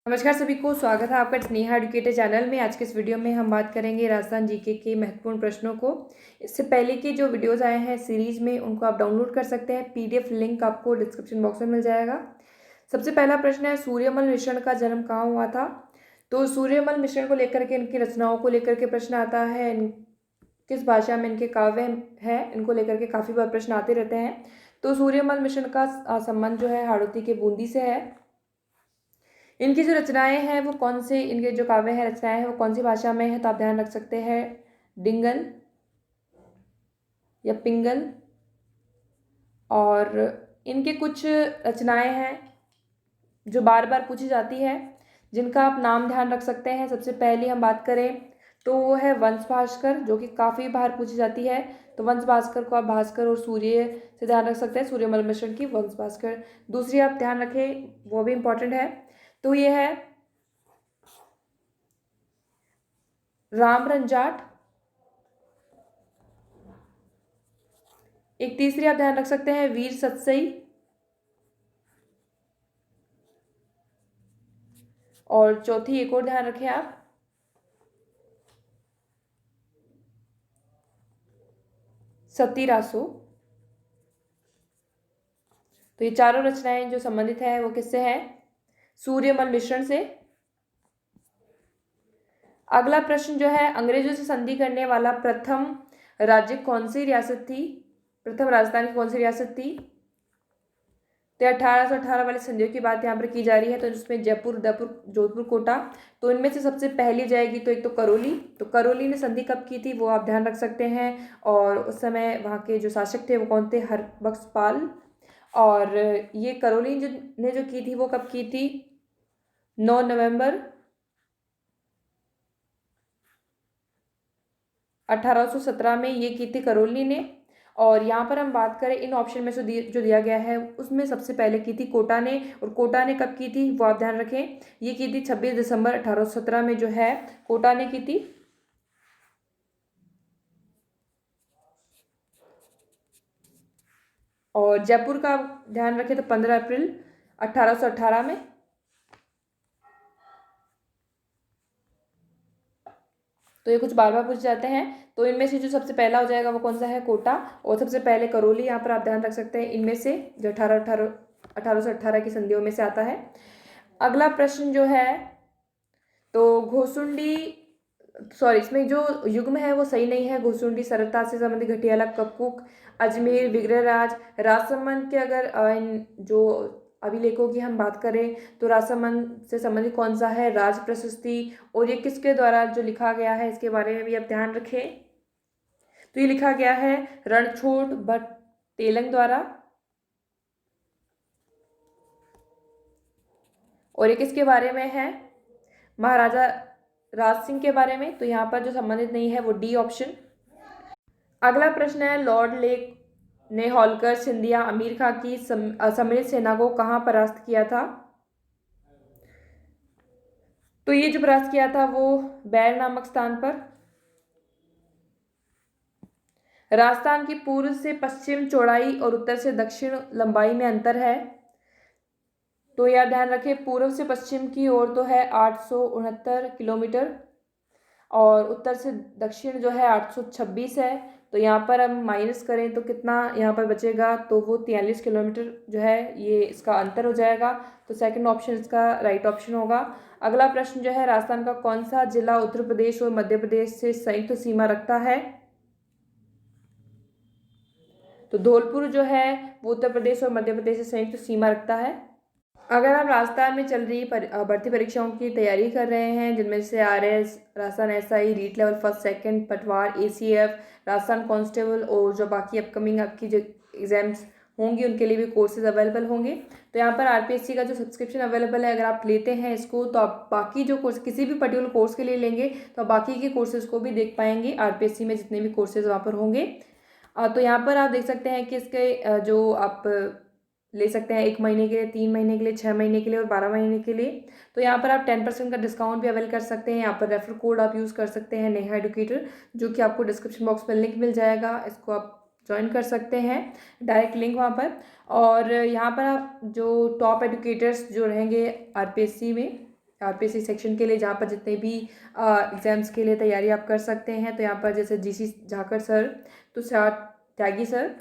नमस्कार सभी को, स्वागत है आपका स्नेहा एडुकेटर चैनल में। आज के इस वीडियो में हम बात करेंगे राजस्थान जीके के महत्वपूर्ण प्रश्नों को। इससे पहले के जो वीडियोस आए हैं सीरीज में, उनको आप डाउनलोड कर सकते हैं। पीडीएफ लिंक आपको डिस्क्रिप्शन बॉक्स में मिल जाएगा। सबसे पहला प्रश्न है, सूर्यमल मिश्रण का जन्म कहाँ हुआ था। तो सूर्यमल मिश्रण को लेकर के, इनकी रचनाओं को लेकर के प्रश्न आता है। किस भाषा में इनके काव्य है, इनको लेकर के काफ़ी बार प्रश्न आते रहते हैं। तो सूर्यमल मिश्रण का संबंध जो है हाड़ौती के बूंदी से है। इनकी जो रचनाएं हैं वो कौन से, इनके जो काव्य है, रचनाएं हैं, वो कौन सी भाषा में है, तो आप ध्यान रख सकते हैं डिंगल या पिंगल। और इनके कुछ रचनाएं हैं जो बार बार पूछी जाती है, जिनका आप नाम ध्यान रख सकते हैं। सबसे पहले हम बात करें तो वो है वंश भास्कर, जो कि काफ़ी बार पूछी जाती है। तो वंश भास्कर को आप भास्कर और सूर्य से ध्यान रख सकते हैं, सूर्यमल मिश्रण की वंश भास्कर। दूसरी आप ध्यान रखें, वो भी इंपॉर्टेंट है, तो ये है राम रंजाट। एक तीसरी आप ध्यान रख सकते हैं वीर सतसई। और चौथी एक और ध्यान रखें आप, सती रासो। तो ये चारों रचनाएं जो संबंधित है वो किससे है, सूर्यमल मिश्रण से। अगला प्रश्न जो है, अंग्रेजों से संधि करने वाला प्रथम राज्य कौन सी रियासत थी, प्रथम राजधानी कौन सी रियासत थी। तो 1818 वाली संधियों की बात यहाँ पर की जा रही है। तो जिसमें जयपुर, उदयपुर, जोधपुर, कोटा, तो इनमें से सबसे पहली जाएगी तो एक तो करौली। तो करौली ने संधि कब की थी वो आप ध्यान रख सकते हैं। और उस समय वहाँ के जो शासक थे वो कौन थे, हरबख्श पाल। और ये करौली ने जो की थी वो कब की थी, 9 नवंबर 1817 में ये की थी करौली ने। और यहाँ पर हम बात करें इन ऑप्शन में से जो दिया गया है, उसमें सबसे पहले की थी कोटा ने। और कोटा ने कब की थी वो आप ध्यान रखें, ये की थी 26 दिसंबर 1817 में जो है कोटा ने की थी। और जयपुर का ध्यान रखें तो 15 अप्रैल 1818 में। तो ये कुछ बार बार पूछ जाते हैं। तो इनमें से जो सबसे पहला हो जाएगा वो कौन सा है, कोटा। और सबसे पहले करौली, यहाँ पर आप ध्यान रख सकते हैं इनमें से जो 1818 की संधियों में से आता है। अगला प्रश्न जो है, तो घोसुंडी, सॉरी, इसमें जो युग्म है वो सही नहीं है। घोसुंडी सरलता से संबंधित, घटियाला, कक्कुक, अजमेर, विग्रहराज, राजसमंद के अगर इन जो अभिलेखों की हम बात करें तो राजसमंद से संबंधित कौन सा है, राज प्रशस्ति। और ये किसके द्वारा जो लिखा गया है इसके बारे में भी आप ध्यान रखें। तो ये लिखा गया है रणछोड़ भट्ट तेलंग द्वारा। और ये किसके बारे में है, महाराजा राज सिंह के बारे में। तो यहाँ पर जो संबंधित नहीं है वो डी ऑप्शन। अगला प्रश्न है, लॉर्ड लेक ने होलकर, सिंधिया, अमीर खां की सम्मिलित सेना को कहाँ परास्त किया था। तो ये जो परास्त किया था वो बैर नामक स्थान पर। राजस्थान की पूर्व से पश्चिम चौड़ाई और उत्तर से दक्षिण लंबाई में अंतर है। तो यह ध्यान रखें, पूर्व से पश्चिम की ओर तो है 869 किलोमीटर, और उत्तर से दक्षिण जो है 826 है। तो यहाँ पर हम माइनस करें तो कितना यहाँ पर बचेगा, तो वो 43 किलोमीटर जो है ये इसका अंतर हो जाएगा। तो सेकंड ऑप्शन इसका राइट ऑप्शन होगा। अगला प्रश्न जो है, राजस्थान का कौन सा जिला उत्तर प्रदेश और मध्य प्रदेश से संयुक्त सीमा रखता है। तो धौलपुर जो है वो उत्तर प्रदेश और मध्य प्रदेश से संयुक्त सीमा रखता है। अगर आप राजस्थान में चल रही भर्ती परीक्षाओं की तैयारी कर रहे हैं, जिनमें से RS, Rajasthan SI, REET level first second, Patwar, ACF, Rajasthan constable, और जो बाकी अपकमिंग आपकी जो एग्जाम्स होंगी उनके लिए भी कोर्सेज अवेलेबल होंगे। तो यहाँ पर आरपीएससी का जो सब्सक्रिप्शन अवेलेबल है, अगर आप लेते हैं इसको तो आप बाकी जो कोर्स किसी भी पर्टिकुलर कोर्स के लिए लेंगे तो आप बाकी के कोर्सेज को भी देख पाएंगे आरपीएससी में, जितने भी कोर्सेज वहाँ पर होंगे। तो यहाँ पर आप देख सकते हैं कि इसके जो आप ले सकते हैं 1 महीने के लिए, 3 महीने के लिए, 6 महीने के लिए और 12 महीने के लिए। तो यहाँ पर आप 10% का डिस्काउंट भी अवेल कर सकते हैं। यहाँ पर रेफर कोड आप यूज़ कर सकते हैं, नेहा एडुकेटर, जो कि आपको डिस्क्रिप्शन बॉक्स में लिंक मिल जाएगा। इसको आप ज्वाइन कर सकते हैं, डायरेक्ट लिंक वहाँ पर। और यहाँ पर आप जो टॉप एडुकेटर्स जो रहेंगे आरपीएससी में, आरपीएससी सेक्शन के लिए, जहाँ पर जितने भी एग्ज़ाम्स के लिए तैयारी आप कर सकते हैं। तो यहाँ पर जैसे जीसी झाकर सर, तुषार त्यागी सर।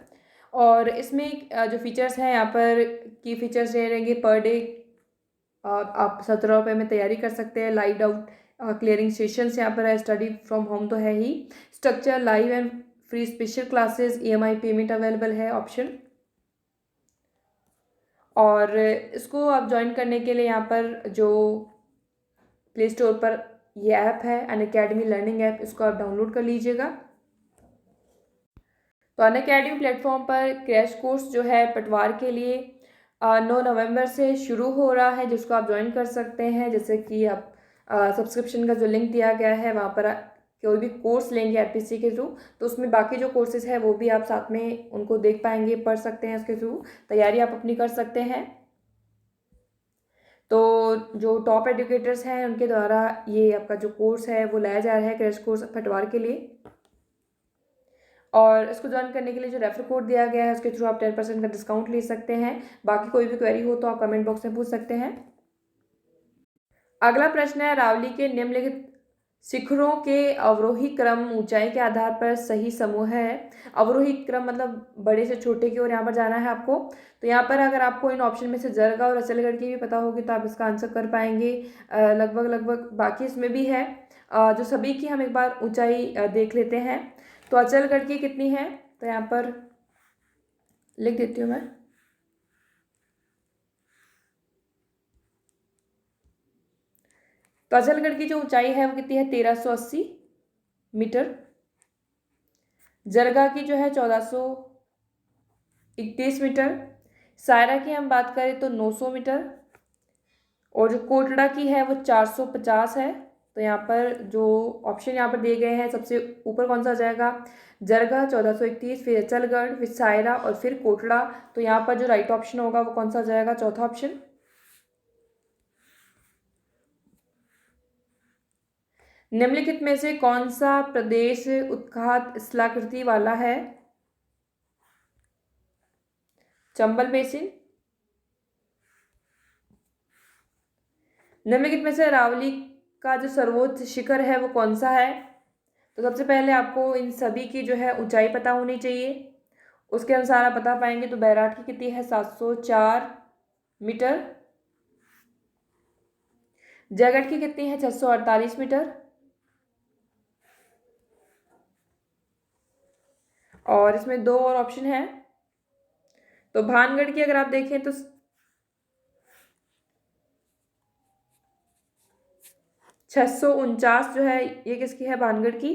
और इसमें जो फीचर्स हैं यहाँ पर की फीचर्स ये रहेंगे, पर डे आप 17 रुपये में तैयारी कर सकते हैं। लाइव डाउट क्लियरिंग सेशंस यहाँ पर है, स्टडी फ्रॉम होम तो है ही, structure live and free special classes, EMI payment available है ऑप्शन। और इसको आप ज्वाइन करने के लिए यहाँ पर जो प्ले स्टोर पर ये ऐप है अनअकैडमी लर्निंग ऐप, इसको आप डाउनलोड कर लीजिएगा। तो अनअकैडमी प्लेटफॉर्म पर क्रैश कोर्स जो है पटवार के लिए 9 नवंबर से शुरू हो रहा है, जिसको आप ज्वाइन कर सकते हैं। जैसे कि आप सब्सक्रिप्शन का जो लिंक दिया गया है वहाँ पर कोई भी कोर्स लेंगे आरपीएससी के थ्रू, तो उसमें बाकी जो कोर्सेज है वो भी आप साथ में उनको देख पाएंगे, पढ़ सकते हैं, उसके थ्रू तैयारी आप अपनी कर सकते हैं। तो जो टॉप एजुकेटर्स हैं उनके द्वारा ये आपका जो कोर्स है वो लाया जा रहा है, क्रैश कोर्स पटवार के लिए। और इसको ज्वाइन करने के लिए जो रेफर कोड दिया गया है उसके थ्रू आप 10% का डिस्काउंट ले सकते हैं। बाकी कोई भी क्वेरी हो तो आप कमेंट बॉक्स में पूछ सकते हैं। अगला प्रश्न है, रावली के निम्नलिखित शिखरों के अवरोही क्रम ऊंचाई के आधार पर सही समूह है। अवरोही क्रम मतलब बड़े से छोटे की ओर यहाँ पर जाना है आपको। तो यहाँ पर अगर आपको इन ऑप्शन में से जरगा और अचलगढ़ की भी पता होगी तो आप इसका आंसर कर पाएंगे लगभग लगभग। बाकी इसमें भी है जो सभी की हम एक बार ऊंचाई देख लेते हैं। तो अचलगढ़ की कितनी है, तो यहाँ पर लिख देती हूँ मैं। तो अचलगढ़ की जो ऊंचाई है वो कितनी है, 1380 मीटर। जरगा की जो है 1431 मीटर। सायरा की हम बात करें तो 900 मीटर। और जो कोटड़ा की है वो 450 है। तो यहाँ पर जो ऑप्शन यहाँ पर दिए गए हैं सबसे ऊपर कौन सा आ जाएगा, जरगा 1431, फिर अचलगढ़, फिर सायरा और फिर कोटड़ा। तो यहाँ पर जो राइट ऑप्शन होगा वो कौन सा आ जाएगा, चौथा ऑप्शन। निम्नलिखित में से कौन सा प्रदेश उत्खात स्थलाकृति वाला है, चंबल बेसिन। निम्नलिखित में से अरावली का जो सर्वोच्च शिखर है वो कौन सा है। तो सबसे पहले आपको इन सभी की जो है ऊंचाई पता होनी चाहिए, उसके अनुसार आप बता पाएंगे। तो बैराट की कितनी है, 704 मीटर। जयगढ़ की कितनी है, 648 मीटर। और इसमें दो और ऑप्शन है। तो भानगढ़ की अगर आप देखें तो 649 जो है ये किसकी है, भानगढ़ की।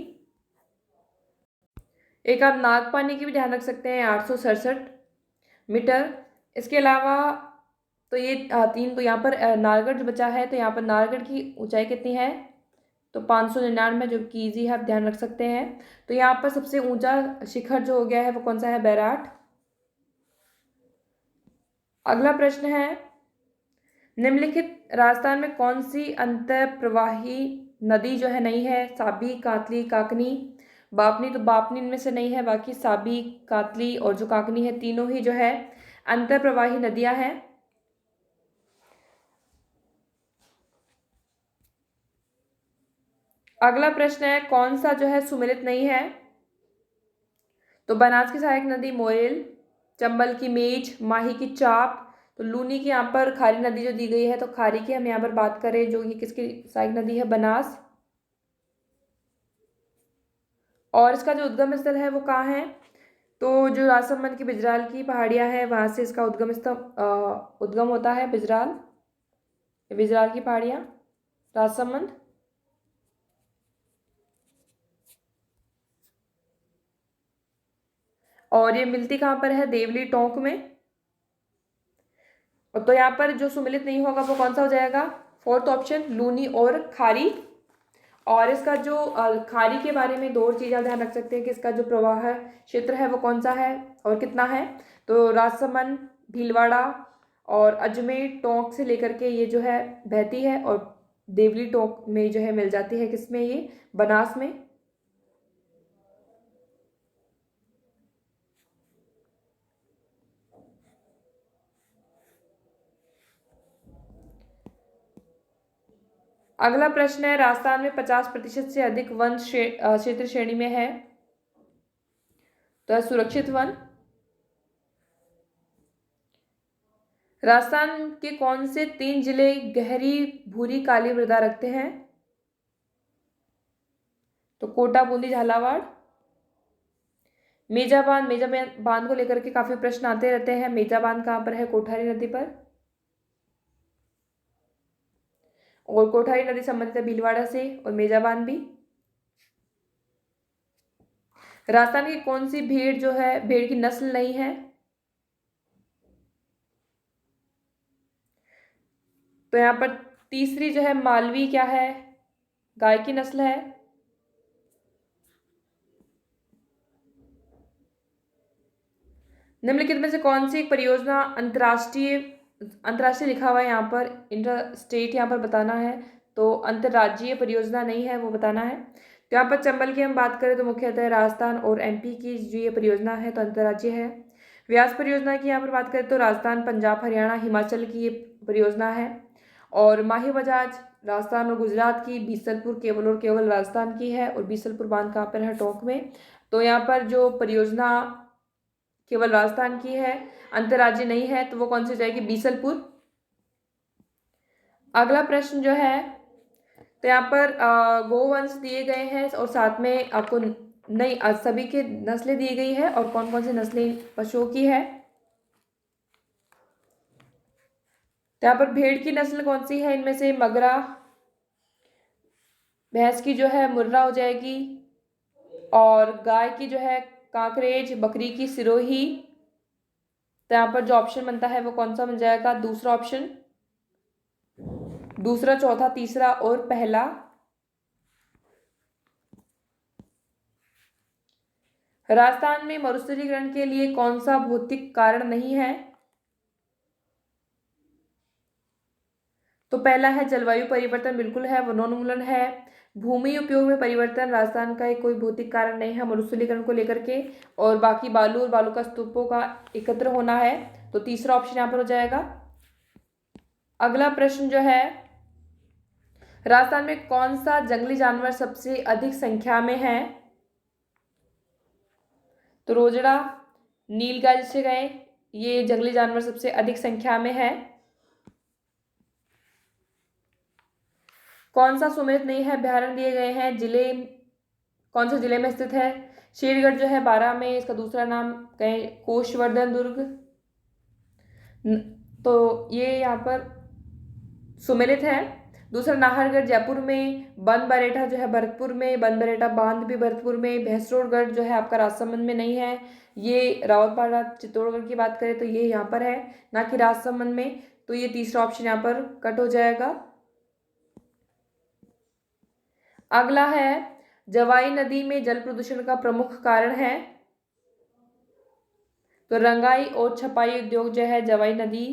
एक आप नागपानी की भी ध्यान रख सकते हैं, 867 मीटर। इसके अलावा तो ये तीन। तो यहाँ पर नारगढ़ जो बचा है, तो यहाँ पर नारगढ़ की ऊंचाई कितनी है, तो 599, जो कि ईजी है, आप ध्यान रख सकते हैं। तो यहाँ पर सबसे ऊंचा शिखर जो हो गया है वो कौन सा है, बैराट। अगला प्रश्न है, निम्नलिखित राजस्थान में कौन सी अंतः प्रवाही नदी जो है नहीं है, साबी, कातली, काकनी। बापनी, तो बापनी इनमें से नहीं है, बाकी साबी, कातली और जो काकनी है तीनों ही जो है अंतः प्रवाही नदियां हैं। अगला प्रश्न है, कौन सा जो है सुमेलित नहीं है। तो बनास की सहायक नदी मोरेल, चंबल की मेज, माही की चाप। तो लूनी की यहाँ पर खारी नदी जो दी गई है, तो खारी की हम यहाँ पर बात करें, जो ये किसकी सहायक नदी है, बनास। और इसका जो उद्गम स्थल है वो कहाँ है, तो जो राजसमंद की बिजराल की पहाड़ियाँ है वहाँ से इसका उद्गम होता है, बिजराल, बिजराल की पहाड़ियाँ, राजसमंद। और ये मिलती कहाँ पर है, देवली टोंक में। तो यहाँ पर जो सुमिलित नहीं होगा वो कौन सा हो जाएगा, फोर्थ ऑप्शन, लूनी और खारी। और इसका जो खारी के बारे में दो और चीज़ आप ध्यान रख सकते हैं कि इसका जो प्रवाह क्षेत्र है वो कौन सा है और कितना है। तो राजसमंद, भीलवाड़ा और अजमेर टोंक से लेकर के ये जो है बहती है, और देवली टोंक में जो है मिल जाती है, किसमें, ये बनास में। अगला प्रश्न है, राजस्थान में 50% से अधिक वन क्षेत्र श्रेणी में है, तो है सुरक्षित वन। राजस्थान के कौन से 3 जिले गहरी भूरी काली मृदा रखते हैं, तो कोटा, बूंदी, झालावाड़। मेजा बांध, मेजा बांध को लेकर के काफी प्रश्न आते रहते हैं। मेजा बांध कहाँ पर है, कोठारी नदी पर, और कोठारी नदी संबंधित है भीलवाड़ा से, और मेजा बांध भी। राजस्थान की कौन सी भेड़ जो है, भेड़ की नस्ल नहीं है, तो यहाँ पर तीसरी जो है मालवी क्या है, गाय की नस्ल है। निम्नलिखित में से कौन सी एक परियोजना अंतर्राष्ट्रीय अंतर्राष्ट्रीय लिखा हुआ है, यहाँ पर इंटर स्टेट यहाँ पर बताना है, तो अंतर्राज्यीय परियोजना नहीं है, वो बताना है। तो यहाँ पर चंबल की हम बात करें तो मुख्यतः राजस्थान और एमपी की जो ये परियोजना है तो अंतर्राज्यीय है। व्यास परियोजना की यहाँ पर बात करें तो राजस्थान, पंजाब, हरियाणा, हिमाचल की ये परियोजना है। और माही बजाज राजस्थान और गुजरात की, बीसलपुर केवल और केवल राजस्थान की है, और बीसलपुर बांध कहाँ पर है, टोंक में। तो यहाँ पर जो परियोजना केवल राजस्थान की है, अंतर्राज्यीय नहीं है, तो वो कौन सी हो जाएगी, बीसलपुर। अगला प्रश्न जो है, तो यहाँ पर गोवंश दिए गए हैं और साथ में आपको नहीं सभी की नस्लें दी गई है, और कौन कौन सी नस्लें पशुओं की है। तो यहाँ पर भेड़ की नस्ल कौन सी है, इनमें से मगरा, भैंस की जो है मुर्रा हो जाएगी, और गाय की जो है कांकरेज, बकरी की सिरोही। तो यहाँ पर जो ऑप्शन बनता है वो कौन सा बन जाएगा, दूसरा ऑप्शन, दूसरा, चौथा, तीसरा और पहला। राजस्थान में मरुस्थलीकरण के लिए कौन सा भौतिक कारण नहीं है, तो पहला है जलवायु परिवर्तन, बिल्कुल है, वनोन्मूलन है। भूमि उपयोग में परिवर्तन राजस्थान का एक कोई भौतिक कारण नहीं है मरुस्थलीकरण को लेकर के, और बाकी बालू और बालू का स्तूपों का एकत्र होना है, तो तीसरा ऑप्शन यहाँ पर हो जाएगा। अगला प्रश्न जो है, राजस्थान में कौन सा जंगली जानवर सबसे अधिक संख्या में है, तो रोजड़ा, नीलगाय जिसे गए, ये जंगली जानवर सबसे अधिक संख्या में है। कौन सा सुमेध नहीं है, अभ्यारण्य दिए गए हैं, जिले कौन से जिले में स्थित है, शेरगढ़ जो है 12 में, इसका दूसरा नाम कहें कोषवर्धन दुर्ग, तो ये यहाँ पर सुमेलित है। दूसरा नाहरगढ़ जयपुर में, बन बरेटा जो है भरतपुर में, बन बरेटा बांध भी भरतपुर में, भैंसरोडगढ़ जो है आपका राजसमंद में नहीं है, ये रावतपाड़ा चित्तौड़गढ़ की बात करें तो ये यहाँ पर है, ना कि राजसमंद में, तो ये तीसरा ऑप्शन यहाँ पर कट हो जाएगा। अगला है, जवाई नदी में जल प्रदूषण का प्रमुख कारण है, तो रंगाई और छपाई उद्योग जो है जवाई नदी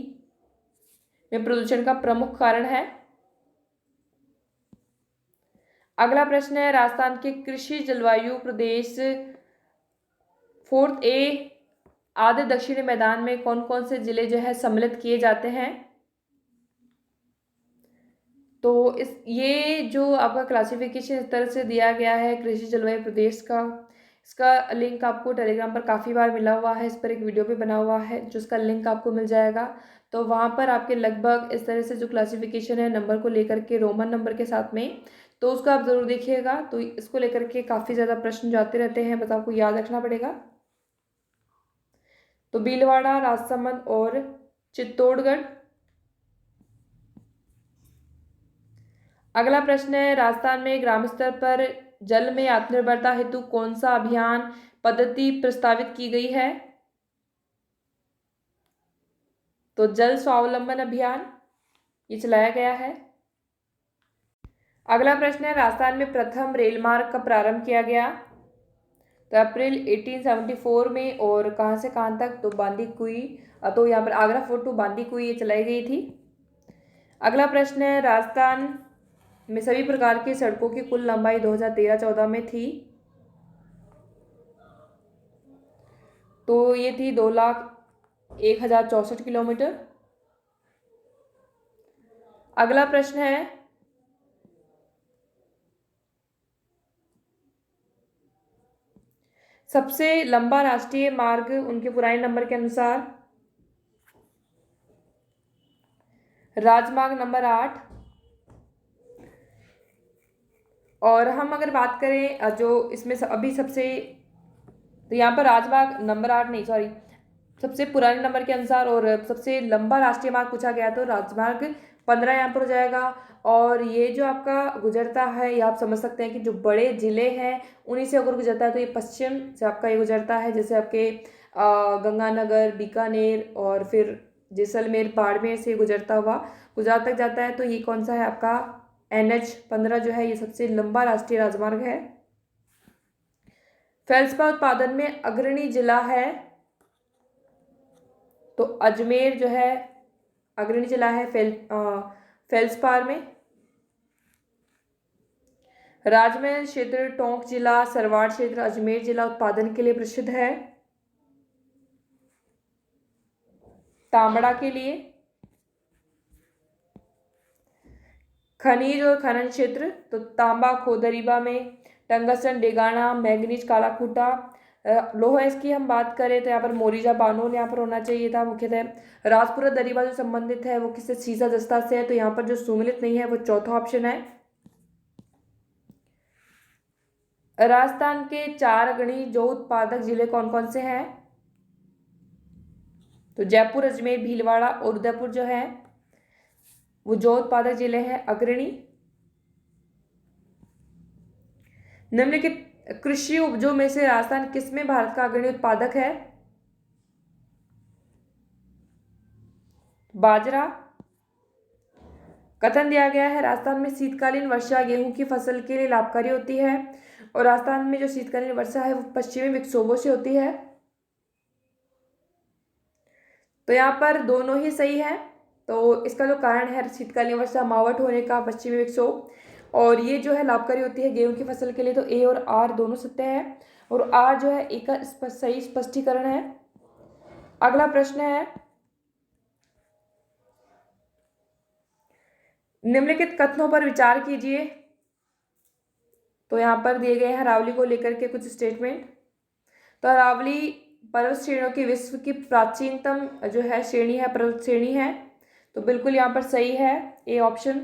में प्रदूषण का प्रमुख कारण है। अगला प्रश्न है, राजस्थान के कृषि जलवायु प्रदेश 4 ए आधे दक्षिणी मैदान में कौन कौन से जिले जो है सम्मिलित किए जाते हैं, तो ये जो आपका क्लासिफिकेशन इस तरह से दिया गया है कृषि जलवायु प्रदेश का, इसका लिंक आपको टेलीग्राम पर काफ़ी बार मिला हुआ है, इस पर एक वीडियो भी बना हुआ है जो उसका लिंक आपको मिल जाएगा। तो वहाँ पर आपके लगभग इस तरह से जो क्लासिफिकेशन है नंबर को लेकर के रोमन नंबर के साथ में, तो उसको आप ज़रूर देखिएगा। तो इसको लेकर के काफ़ी ज़्यादा प्रश्न जाते रहते हैं, बस आपको याद रखना पड़ेगा। तो भीलवाड़ा, राजसमंद और चित्तौड़गढ़। अगला प्रश्न है, राजस्थान में ग्राम स्तर पर जल में आत्मनिर्भरता हेतु कौन सा अभियान पद्धति प्रस्तावित की गई है, तो जल स्वावलंबन अभियान ये चलाया गया है। अगला प्रश्न है, राजस्थान में प्रथम रेल मार्ग का प्रारंभ किया गया, तो अप्रैल 1874 में, और कहाँ से कहाँ तक, तो बांदीकुई, तो यहाँ पर आगरा फोर्ट टू बांदीकुई ये चलाई गई थी। अगला प्रश्न है, राजस्थान में सभी प्रकार की सड़कों की कुल लंबाई 2013-14 में थी, तो ये थी 2,01,064 किलोमीटर। अगला प्रश्न है, सबसे लंबा राष्ट्रीय मार्ग उनके पुराने नंबर के अनुसार राजमार्ग नंबर 8। और हम अगर बात करें जो इसमें अभी सबसे, तो यहाँ पर राजमार्ग नंबर 8 नहीं, सॉरी, सबसे पुराने नंबर के अनुसार और सबसे लंबा राष्ट्रीय मार्ग पूछा गया तो राजमार्ग 15 यहाँ पर हो जाएगा। और ये जो आपका गुजरता है, ये आप समझ सकते हैं कि जो बड़े ज़िले हैं उन्हीं से अगर गुजरता है तो ये पश्चिम से आपका ये गुजरता है, जैसे आपके गंगानगर, बीकानेर और फिर जैसलमेर, बाड़मेर से गुजरता हुआ गुजरात तक जाता है। तो ये कौन सा है आपका NH 15 जो है, ये सबसे लंबा राष्ट्रीय राजमार्ग है। फेल्सपार उत्पादन में अग्रणी जिला है तो अजमेर जो है अग्रणी जिला है फेल्सपार में। राजमहल क्षेत्र, टोंक जिला, सरवाड़ क्षेत्र, अजमेर जिला उत्पादन के लिए प्रसिद्ध है। तांबड़ा के लिए। खनिज और खनन क्षेत्र तो तांबा खोदरीबा में, टंगस्टन डेगाना, मैग्नीज कालाखूटा। लोहा इसकी हम बात करें तो यहाँ पर मोरीजा बानोल यहाँ पर होना चाहिए था मुख्यतः। राजपुरा दरीबा जो संबंधित है वो किससे, सीसा जस्ता से है, तो यहाँ पर जो सुमिलित नहीं है वो चौथा ऑप्शन है। राजस्थान के 4 अग्रणी जो उत्पादक जिले कौन कौन से हैं, तो जयपुर, अजमेर, भीलवाड़ा और उदयपुर जो है वो जो उत्पादक जिले हैं अग्रणी। निम्नलिखित कृषि उपजों में से राजस्थान किसमें भारत का अग्रणी उत्पादक है, बाजरा। कथन दिया गया है राजस्थान में शीतकालीन वर्षा गेहूं की फसल के लिए लाभकारी होती है और राजस्थान में जो शीतकालीन वर्षा है वो पश्चिमी विक्षोभों से होती है। तो यहाँ पर दोनों ही सही है। तो इसका जो कारण है शीतकालीन वर्षा, मावठ होने का, पश्चिमी विक्षोभ, और ये जो है लाभकारी होती है गेहूं की फसल के लिए, तो A और R दोनों सत्य है और R जो है एक सही स्पष्टीकरण है। अगला प्रश्न है, निम्नलिखित कथनों पर विचार कीजिए। तो यहाँ पर दिए गए हैं अरावली को लेकर के कुछ स्टेटमेंट। तो अरावली पर्वत श्रेणियों की विश्व की प्राचीनतम जो है श्रेणी है, पर्वत श्रेणी है, तो बिल्कुल यहाँ पर सही है A ऑप्शन।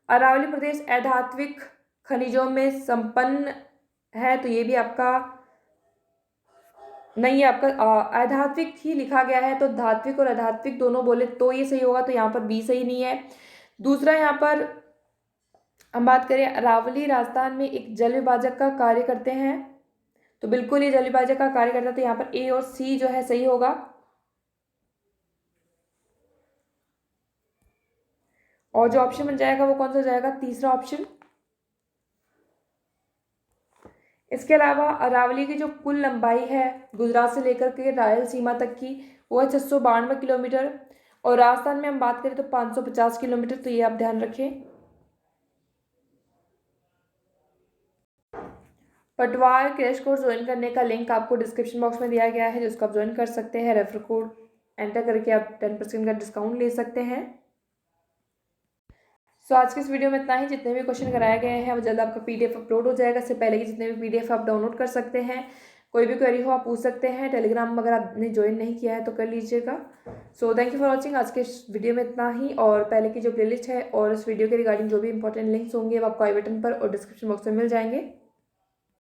अरावली प्रदेश अधात्विक खनिजों में संपन्न है, तो ये भी आपका नहीं है, आपका अधात्विक ही लिखा गया है, तो धात्विक और अधात्विक दोनों बोले तो ये सही होगा, तो यहाँ पर B सही नहीं है। दूसरा यहाँ पर हम बात करें, अरावली राजस्थान में एक जल विभाजक का कार्य करते हैं, तो बिल्कुल ये जल विभाजक का कार्य करता है, तो यहाँ पर A और C जो है सही होगा। और जो ऑप्शन बन जाएगा वो कौन सा जाएगा, तीसरा ऑप्शन। इसके अलावा अरावली की जो कुल लंबाई है गुजरात से लेकर के रायलसीमा तक की वो है 692 किलोमीटर और राजस्थान में हम बात करें तो 550 किलोमीटर, तो ये आप ध्यान रखें। पटवार क्रैश कोर्स ज्वाइन करने का लिंक आपको डिस्क्रिप्शन बॉक्स में दिया गया है, जिसको आप ज्वाइन कर सकते हैं। रेफर कोड एंटर करके आप 10% का डिस्काउंट ले सकते हैं। सो आज के इस वीडियो में इतना ही। जितने भी क्वेश्चन कराए गए हैं वो जल्द आपका PDF अपलोड हो जाएगा। इससे पहले कि जितने भी PDF आप डाउनलोड कर सकते हैं। कोई भी क्वेरी हो आप पूछ सकते हैं। टेलीग्राम अगर आपने ज्वाइन नहीं किया है तो कर लीजिएगा। So thank you for watching. आज के इस वीडियो में इतना ही। और पहले की जो प्लेलिस्ट है और इस वीडियो के रिगार्डिंग जो भी इंपॉर्टेंट लिंक्स होंगे वो आपको आई बटन पर और डिस्क्रिप्शन बॉक्स में मिल जाएंगे।